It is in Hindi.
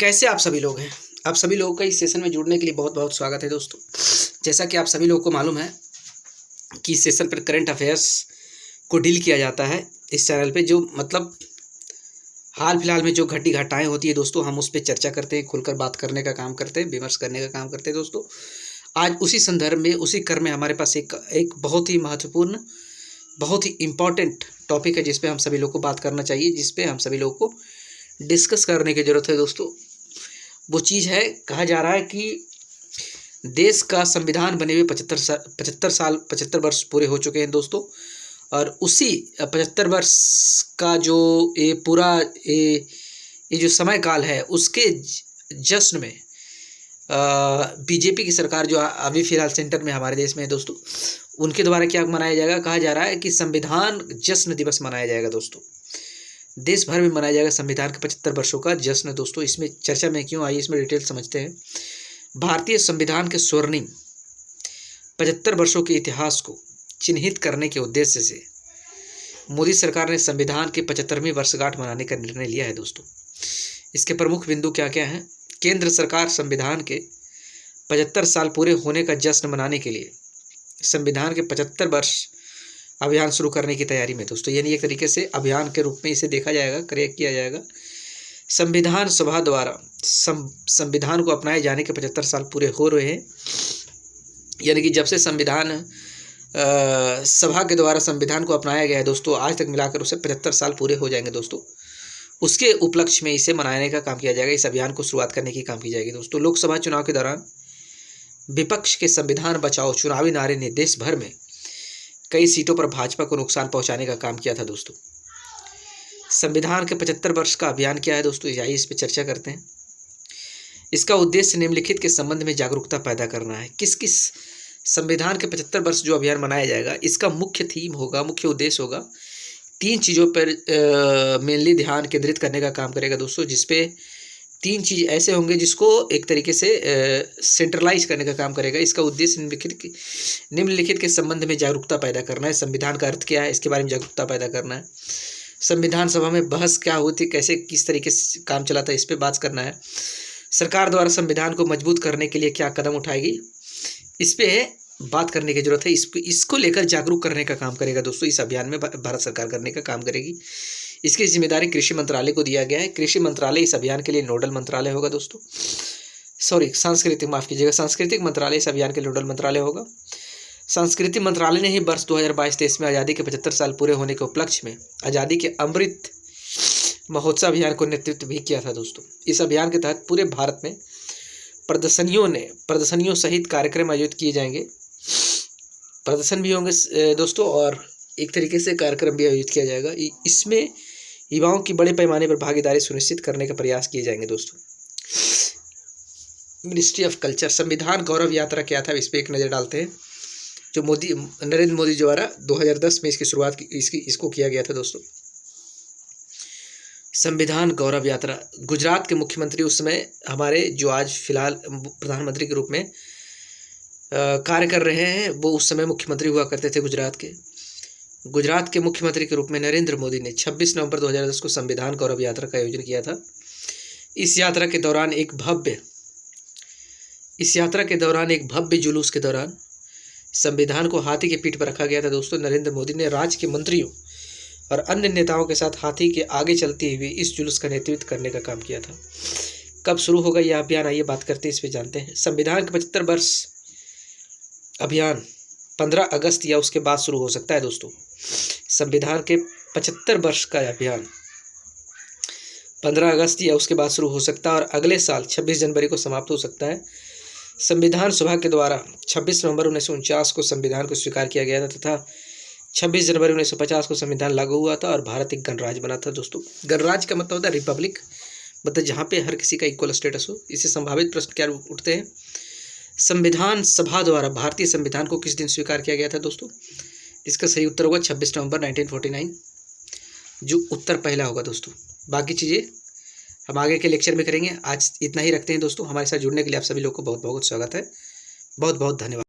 कैसे आप सभी लोग हैं। आप सभी लोगों का इस सेशन में जुड़ने के लिए बहुत बहुत स्वागत है दोस्तों। जैसा कि आप सभी लोगों को मालूम है कि इस सेशन पर करंट अफेयर्स को डील किया जाता है इस चैनल पे, जो मतलब हाल फिलहाल में जो घटी घटाएं होती है दोस्तों, हम उस पर चर्चा करते हैं, खुलकर बात करने का काम करते हैं, विमर्श करने का काम करते हैं दोस्तों। आज उसी संदर्भ में, उसी क्रम में हमारे पास एक बहुत ही महत्वपूर्ण, बहुत ही इम्पॉर्टेंट टॉपिक है जिस पे हम सभी लोग को बात करना चाहिए, जिस पे हम सभी लोगों को डिस्कस करने की ज़रूरत है दोस्तों। वो चीज़ है, कहा जा रहा है कि देश का संविधान बने हुए 75 वर्ष पूरे हो चुके हैं दोस्तों, और उसी 75 वर्ष का जो ये पूरा ये जो समय काल है, उसके जश्न में बीजेपी की सरकार जो अभी फिलहाल सेंटर में हमारे देश में है दोस्तों, उनके द्वारा क्या मनाया जाएगा, कहा जा रहा है कि संविधान जश्न दिवस मनाया जाएगा दोस्तों। देश भर में मनाया जाएगा संविधान के 75 वर्षों का जश्न दोस्तों। इसमें चर्चा में क्यों आई, इसमें डिटेल समझते हैं। भारतीय संविधान के स्वर्णिम 75 वर्षों के इतिहास को चिन्हित करने के उद्देश्य से मोदी सरकार ने संविधान की 75वीं वर्षगांठ मनाने का निर्णय लिया है दोस्तों। इसके प्रमुख बिंदु क्या क्या हैं। केंद्र सरकार संविधान के 75 साल पूरे होने का जश्न मनाने के लिए संविधान के 75 वर्ष अभियान शुरू करने की तैयारी में दोस्तों, यानी एक तरीके से अभियान के रूप में इसे देखा जाएगा, क्रिएट किया जाएगा। संविधान सभा द्वारा संविधान को अपनाए जाने के 75 साल पूरे हो रहे हैं, यानी कि जब से संविधान सभा के द्वारा संविधान को अपनाया गया है दोस्तों, आज तक मिलाकर उसे 75 साल पूरे हो जाएंगे दोस्तों। उसके उपलक्ष्य में इसे मनाने का काम किया जाएगा, इस अभियान को शुरुआत करने की काम की जाएगी दोस्तों। लोकसभा चुनाव के दौरान विपक्ष के संविधान बचाओ चुनावी नारे ने देश भर में कई सीटों पर भाजपा को नुकसान पहुंचाने का काम किया था दोस्तों। संविधान के 75 वर्ष का अभियान क्या है दोस्तों, आइए इस पर चर्चा करते हैं। इसका उद्देश्य निम्नलिखित के संबंध में जागरूकता पैदा करना है। किस किस संविधान के 75 वर्ष जो अभियान मनाया जाएगा, इसका मुख्य थीम होगा, मुख्य उद्देश्य होगा, 3 चीज़ों पर मेनली ध्यान केंद्रित करने का काम करेगा दोस्तों, जिसपे 3 चीज़ ऐसे होंगे जिसको एक तरीके से सेंट्रलाइज करने का काम करेगा। इसका उद्देश्य निम्नलिखित के संबंध में जागरूकता पैदा करना है। संविधान का अर्थ क्या है, इसके बारे में जागरूकता पैदा करना है। संविधान सभा में बहस क्या होती, कैसे किस तरीके से काम चलाता है, इस पर बात करना है। सरकार द्वारा संविधान को मजबूत करने के लिए क्या कदम उठाएगी, इस पर बात करने की जरूरत है। इसको लेकर जागरूक करने का काम करेगा दोस्तों। इस अभियान में भारत सरकार करने का काम करेगी। इसकी जिम्मेदारी कृषि मंत्रालय को दिया गया है। कृषि मंत्रालय इस अभियान के लिए नोडल मंत्रालय होगा दोस्तों। सांस्कृतिक मंत्रालय इस अभियान के लिए नोडल मंत्रालय होगा। सांस्कृतिक मंत्रालय ने ही वर्ष 2022-23 में आज़ादी के 75 साल पूरे होने के उपलक्ष्य में आज़ादी के अमृत महोत्सव अभियान को नेतृत्व भी किया था दोस्तों। इस अभियान के तहत पूरे भारत में प्रदर्शनियों सहित कार्यक्रम आयोजित किए जाएंगे। प्रदर्शन भी होंगे दोस्तों, और एक तरीके से कार्यक्रम भी आयोजित किया जाएगा। इसमें युवाओं की बड़े पैमाने पर भागीदारी सुनिश्चित करने का प्रयास किए जाएंगे दोस्तों। मिनिस्ट्री ऑफ कल्चर, संविधान गौरव यात्रा क्या था, इस पर एक नज़र डालते हैं, जो नरेंद्र मोदी द्वारा 2010 में इसकी शुरुआत इसको किया गया था दोस्तों। संविधान गौरव यात्रा, गुजरात के मुख्यमंत्री उस समय हमारे जो आज फिलहाल प्रधानमंत्री के रूप में कार्य कर रहे हैं, वो उस समय मुख्यमंत्री हुआ करते थे गुजरात के मुख्यमंत्री के रूप में नरेंद्र मोदी ने 26 नवंबर 2010 को संविधान गौरव यात्रा का आयोजन किया था। इस यात्रा के दौरान एक भव्य जुलूस के दौरान संविधान को हाथी के पीठ पर रखा गया था दोस्तों। नरेंद्र मोदी ने राज्य के मंत्रियों और अन्य नेताओं के साथ हाथी के आगे चलते हुए इस जुलूस का नेतृत्व करने का काम किया था। कब शुरू होगा यह अभियान, आइए बात करते हैं, इस पर जानते हैं। संविधान के 75 वर्ष अभियान 15 अगस्त या उसके बाद शुरू हो सकता है दोस्तों। संविधान के 75 वर्ष का अभियान 15 अगस्त या उसके बाद शुरू हो सकता है, और अगले साल 26 जनवरी को समाप्त हो सकता है। संविधान सभा के द्वारा 26 नवंबर 1949 को संविधान को स्वीकार किया गया था तथा 26 जनवरी 1950 को संविधान लागू हुआ था और भारत एक गणराज्य बना था दोस्तों। गणराज्य का मतलब होता है रिपब्लिक, मतलब जहाँ पे हर किसी का इक्वल स्टेटस हो। इससे संभावित प्रश्न क्या उठते हैं। संविधान सभा द्वारा भारतीय संविधान को किस दिन स्वीकार किया गया था दोस्तों, इसका सही उत्तर होगा 26 नवंबर 1949, जो उत्तर पहला होगा दोस्तों। बाकी चीज़ें हम आगे के लेक्चर में करेंगे। आज इतना ही रखते हैं दोस्तों। हमारे साथ जुड़ने के लिए आप सभी लोगों को बहुत बहुत स्वागत है। बहुत बहुत धन्यवाद।